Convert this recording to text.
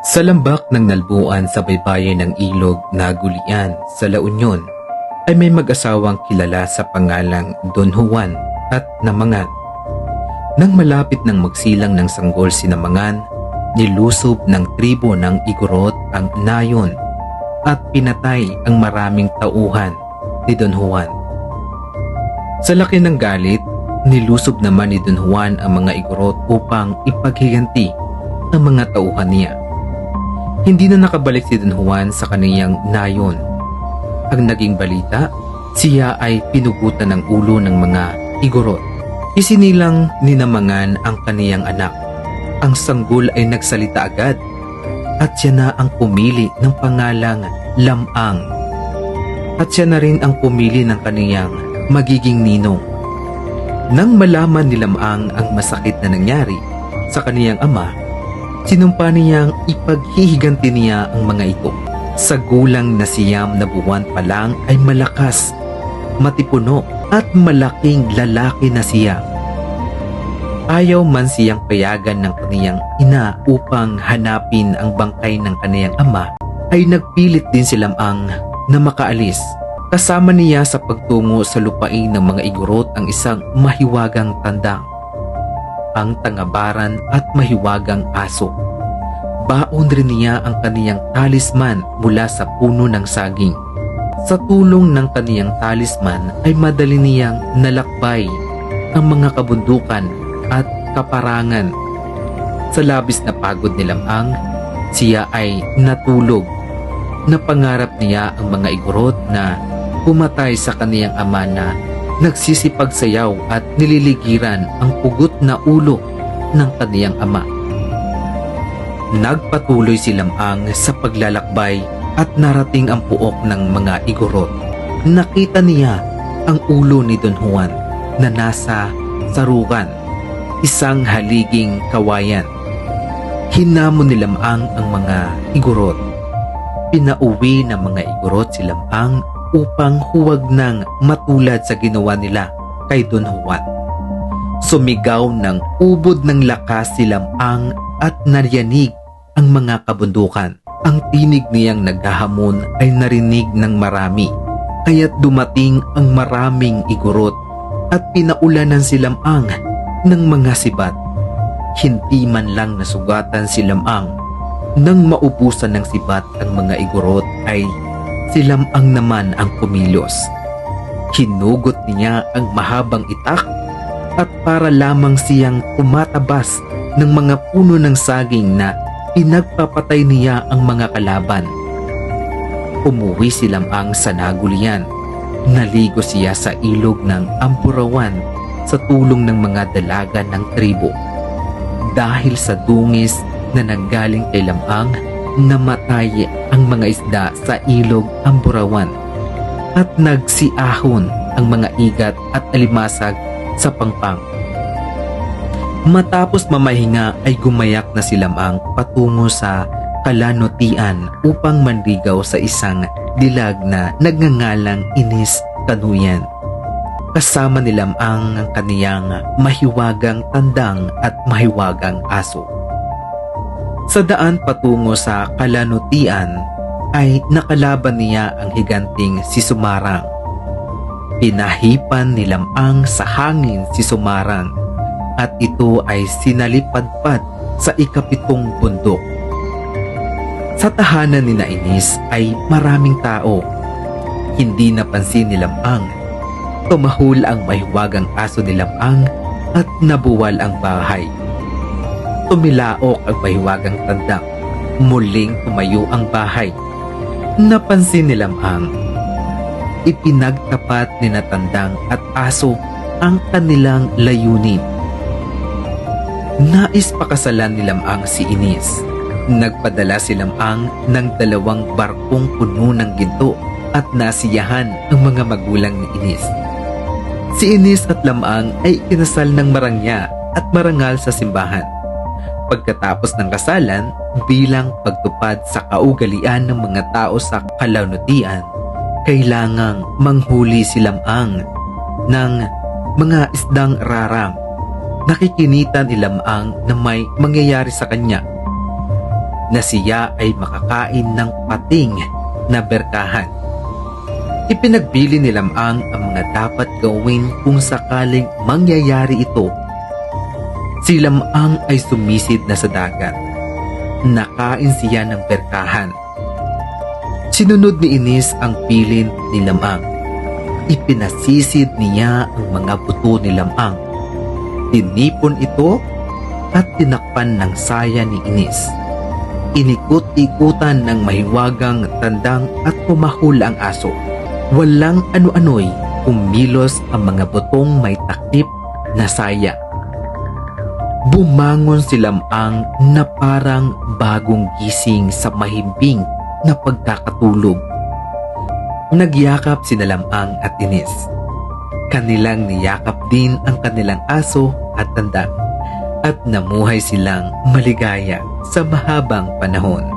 Sa lambak ng Nalbuan sa baybayin ng ilog na Gulian sa La Union ay may mag-asawang kilala sa pangalang Don Juan at Namangan. Nang malapit ng magsilang ng sanggol si Namangan, nilusob ng tribo ng Igorot ang nayon at pinatay ang maraming tauhan ni Don Juan. Sa laki ng galit, nilusob naman ni Don Juan ang mga Igorot upang ipaghiganti ang mga tauhan niya. Hindi na nakabalik si Don Juan sa kaniyang nayon. Ang naging balita, siya ay pinugutan ng ulo ng mga Igorot. Isinilang ni Namangan ang kaniyang anak. Ang sanggol ay nagsalita agad at siya na ang pumili ng pangalang Lamang. At siya na rin ang pumili ng kaniyang magiging ninong. Nang malaman ni Lamang ang masakit na nangyari sa kaniyang ama, sinumpa niyang ipaghihiganti niya ang mga ito. Sa gulang na siyam na buwan pa lang ay malakas, matipuno at malaking lalaki na siya. Ayaw man siyang payagan ng kaniyang ina upang hanapin ang bangkay ng kaniyang ama, ay nagpilit din si Lamang na makaalis. Kasama niya sa pagtungo sa lupain ng mga Igorot ang isang mahiwagang tandang, ang tangabaran at mahiwagang aso. Baon rin niya ang kaniyang talisman mula sa puno ng saging. Sa tulong ng kaniyang talisman ay madali niyang nalakbay ang mga kabundukan at kaparangan. Sa labis na pagod ni Lamang, siya ay natulog. Napangarap niya ang mga Igorot na pumatay sa kaniyang ama na nagsisipagsayaw at nililigiran ang pugot na ulo ng kaniyang ama. Nagpatuloy si Lamang sa paglalakbay at narating ang puok ng mga Igorot. Nakita niya ang ulo ni Don Juan na nasa sarukan, isang haliging kawayan. Hinamon ni Lamang ang mga Igorot. Pinauwi ng mga Igorot si Lamang upang huwag nang matulad sa ginawa nila kay Don Juan. Sumigaw ng ubod ng lakas si Lamang at narinig ang mga kabundukan. Ang tinig niyang naghahamon ay narinig ng marami, kaya't dumating ang maraming Igorot at pinaulanan si Lamang ng mga sibat. Hindi man lang nasugatan si Lamang. Nang maubusan ng sibat ang mga Igorot ay si Lamang naman ang kumilos. Hinugot niya ang mahabang itak at para lamang siyang tumatabas ng mga puno ng saging na pinagpapatay niya ang mga kalaban. Umuwi si Lamang sa Nagulian. Naligo siya sa ilog ng Amburawan sa tulong ng mga dalaga ng tribo. Dahil sa dungis na nanggaling kay Lamang, namatay ang mga isda sa ilog Amburawan at nagsiahon ang mga igat at alimasag sa pangpang. Matapos mamahinga ay gumayak na si Lamang patungo sa Kalanutian upang manligaw sa isang dilag na nagngangalang Inis Kanuyan. Kasama ni Lamang ang kaniyang mahiwagang tandang at mahiwagang aso. Sa daan patungo sa Kalanutian ay nakalaban niya ang higanting si Sumarang. Pinahipan ni Lamang sa hangin si Sumarang at ito ay sinalipadpad sa ikapitong bundok. Sa tahanan ni Inis ay maraming tao. Hindi napansin ni Lamang. Tumahol ang mahiwagang aso ni Lamang at nabuwal ang bahay. Tumilaok ang mahiwagang tandang. Muling tumayo ang bahay. Napansin ni Lamang. Ipinagtapat ni Tandang at aso ang kanilang layunin. Nais pakasalan ni Lamang si Inis. Nagpadala si Lamang ng 2 barkong puno ng ginto at nasiyahan ang mga magulang ni Inis. Si Inis at Lamang ay kinasal ng marangya at marangal sa simbahan. Pagkatapos ng kasalan, bilang pagtupad sa kaugalian ng mga tao sa Kalanutian, kailangang manghuli si Lamang ng mga isdang raram. Nakikinitan ni Lamang na may mangyayari sa kanya. na siya ay makakain ng pating na berkahan. Ipinagbili ni Lamang ang mga dapat gawin kung sakaling mangyayari ito. Si Lamang ay sumisid na sa dagat. Nakain siya ng berkahan. Sinunod ni Inis ang pilin ni Lamang. Ipinasisid niya ang mga buto ni Lamang. Tinipon ito at tinakpan ng saya ni Inis. Inikot-ikutan ng mahiwagang tandang at pumahul ang aso. Walang ano-ano'y kumilos ang mga butong may takip na saya. Bumangon si Lamang na parang bagong gising sa mahimbing na pagkakatulog. Nagyakap si Lamang at Inis. Kanilang niyakap din ang kanilang aso at tanda at namuhay silang maligaya sa mahabang panahon.